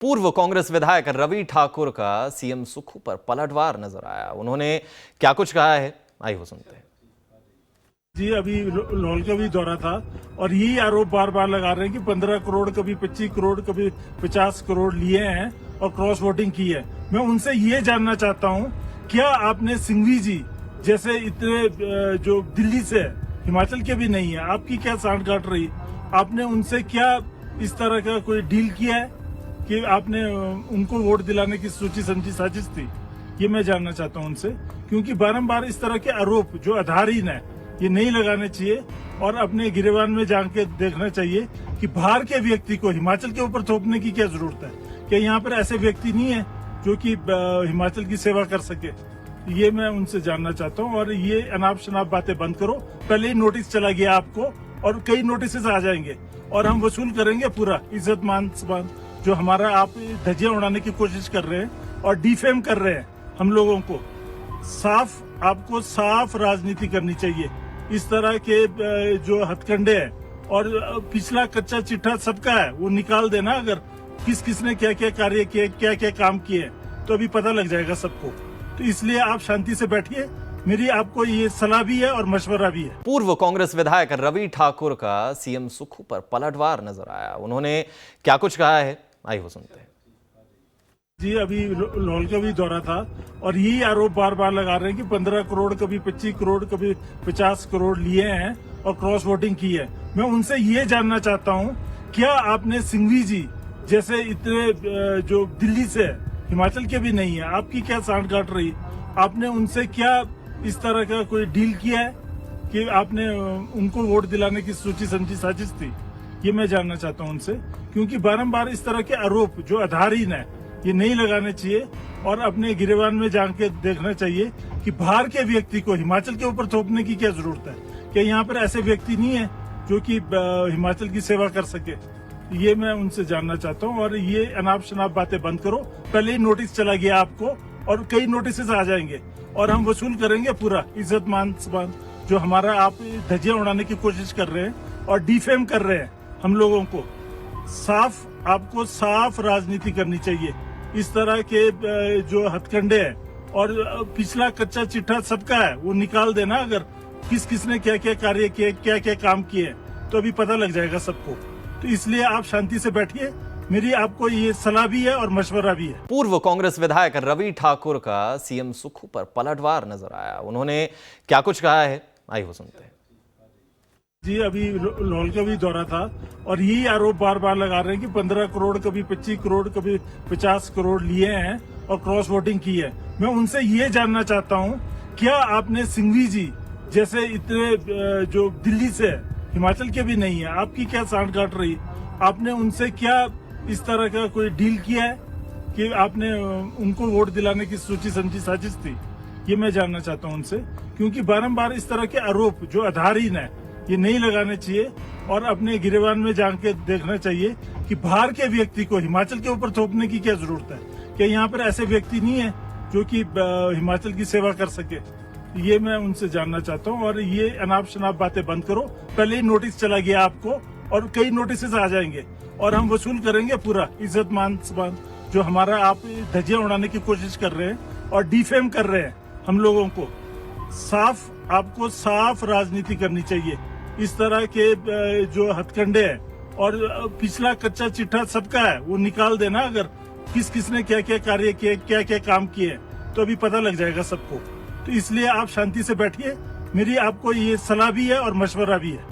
पूर्व कांग्रेस विधायक रवि ठाकुर का सीएम सुक्खू पर पलटवार नजर आया। उन्होंने क्या कुछ कहा है, आइए वो सुनते हैं। जी अभी लाहौल का भी दौरा था और यही आरोप बार बार लगा रहे हैं कि 15 करोड़ कभी 25 करोड़ कभी 50 करोड़ लिए हैं और क्रॉस वोटिंग की है। मैं उनसे ये जानना चाहता हूँ, क्या आपने सिंघवी जी जैसे इतने जो दिल्ली से हिमाचल के भी नहीं है, आपकी क्या सांठ काट रही, आपने उनसे क्या इस तरह का कोई डील किया है कि आपने उनको वोट दिलाने की सोची समझी साजिश थी? ये मैं जानना चाहता हूँ उनसे, क्योंकि बारंबार इस तरह के आरोप जो आधारहीन है ये नहीं लगाने चाहिए और अपने गिरेबान में जाके देखना चाहिए कि बाहर के व्यक्ति को हिमाचल के ऊपर थोपने की क्या जरूरत है। क्या यहाँ पर ऐसे व्यक्ति नहीं है जो कि हिमाचल की सेवा कर सके? ये मैं उनसे जानना चाहता हूँ। और ये अनाप शनाप बातें बंद करो। पहले ही नोटिस चला गया आपको और कई नोटिस आ जाएंगे और हम वसूल करेंगे पूरा इज्जत मान सम्मान जो हमारा आप धज्जियां उड़ाने की कोशिश कर रहे हैं और डिफेम कर रहे हैं हम लोगों को। आपको साफ राजनीति करनी चाहिए। इस तरह के जो हथकंडे हैं और पिछला कच्चा चिट्ठा सबका है वो निकाल देना। अगर किसने क्या क्या कार्य किए, क्या क्या काम किए तो अभी पता लग जाएगा सबको। तो इसलिए आप शांति से बैठिए, मेरी आपको ये सलाह भी है और मशवरा भी है। पूर्व कांग्रेस विधायक रवि ठाकुर का सीएम सुक्खू पर पलटवार नजर आया। उन्होंने क्या कुछ कहा है, आइए वो सुनते हैं। जी अभी लाहौल का भी दौरा था और यही आरोप बार बार लगा रहे हैं कि 15 करोड़ कभी 25 करोड़ कभी 50 करोड़ लिए हैं और क्रॉस वोटिंग की है। मैं उनसे ये जानना चाहता हूँ, क्या आपने सिंघवी जी जैसे इतने जो दिल्ली से हिमाचल के भी नहीं है, आपकी क्या सांठ काट रही, आपने उनसे क्या इस तरह का कोई डील किया है कि आपने उनको वोट दिलाने की सोची समझी साजिश थी? ये मैं जानना चाहता हूँ उनसे, क्योंकि बारंबार इस तरह के आरोप जो आधारहीन है ये नहीं लगाने चाहिए और अपने गिरेबान में जाके देखना चाहिए कि बाहर के व्यक्ति को हिमाचल के ऊपर थोपने की क्या जरूरत है। क्या यहाँ पर ऐसे व्यक्ति नहीं है जो कि हिमाचल की सेवा कर सके? ये मैं उनसे जानना चाहता हूँ। और ये अनाप शनाप बातें बंद करो। पहले ही नोटिस चला गया आपको और कई नोटिस आ जाएंगे और हम वसूल करेंगे पूरा इज्जत मान सम्मान जो हमारा आप धज्जियां उड़ाने की कोशिश कर रहे हैं और डिफेम कर रहे हैं हम लोगों को। आपको साफ राजनीति करनी चाहिए। इस तरह के जो हथकंडे हैं और पिछला कच्चा चिट्ठा सबका है वो निकाल देना। अगर किसने क्या क्या कार्य किए, क्या क्या काम किए तो अभी पता लग जाएगा सबको। तो इसलिए आप शांति से बैठिए, मेरी आपको ये सलाह भी है और मशवरा भी है। पूर्व कांग्रेस विधायक रवि ठाकुर का सीएम सुक्खू पर पलटवार नजर आया। उन्होंने क्या कुछ कहा है, आइए वो सुनते हैं। जी अभी लाहौल का भी दौरा था और यही आरोप बार बार लगा रहे हैं कि 15 करोड़ कभी 25 करोड़ कभी 50 करोड़ लिए हैं और क्रॉस वोटिंग की है। मैं उनसे ये जानना चाहता हूँ, क्या आपने सिंघवी जी जैसे इतने जो दिल्ली से हिमाचल के भी नहीं है, आपकी क्या सांठ काट रही, आपने उनसे क्या इस तरह का कोई डील किया है कि आपने उनको वोट दिलाने की सोची समझी साजिश थी? ये मैं जानना चाहता हूँ उनसे, क्योंकि बारंबार इस तरह के आरोप जो आधारहीन है ये नहीं लगाने चाहिए और अपने गिरेबान में जाके देखना चाहिए कि बाहर के व्यक्ति को हिमाचल के ऊपर थोपने की क्या जरूरत है। क्या यहाँ पर ऐसे व्यक्ति नहीं है जो कि हिमाचल की सेवा कर सके? ये मैं उनसे जानना चाहता हूँ। और ये अनाप शनाप बातें बंद करो। पहले ही नोटिस चला गया आपको और कई नोटिस आ जाएंगे और हम वसूल करेंगे पूरा इज्जत मान सम्मान जो हमारा आप धज्जियां उड़ाने की कोशिश कर रहे हैं और डिफेम कर रहे हैं हम लोगों को। आपको साफ राजनीति करनी चाहिए। इस तरह के जो हथकंडे हैं और पिछला कच्चा चिट्ठा सबका है वो निकाल देना। अगर किसने क्या क्या कार्य किए, क्या क्या काम किए तो अभी पता लग जाएगा सबको। तो इसलिए आप शांति से बैठिए, मेरी आपको ये सलाह भी है और मशवरा भी है।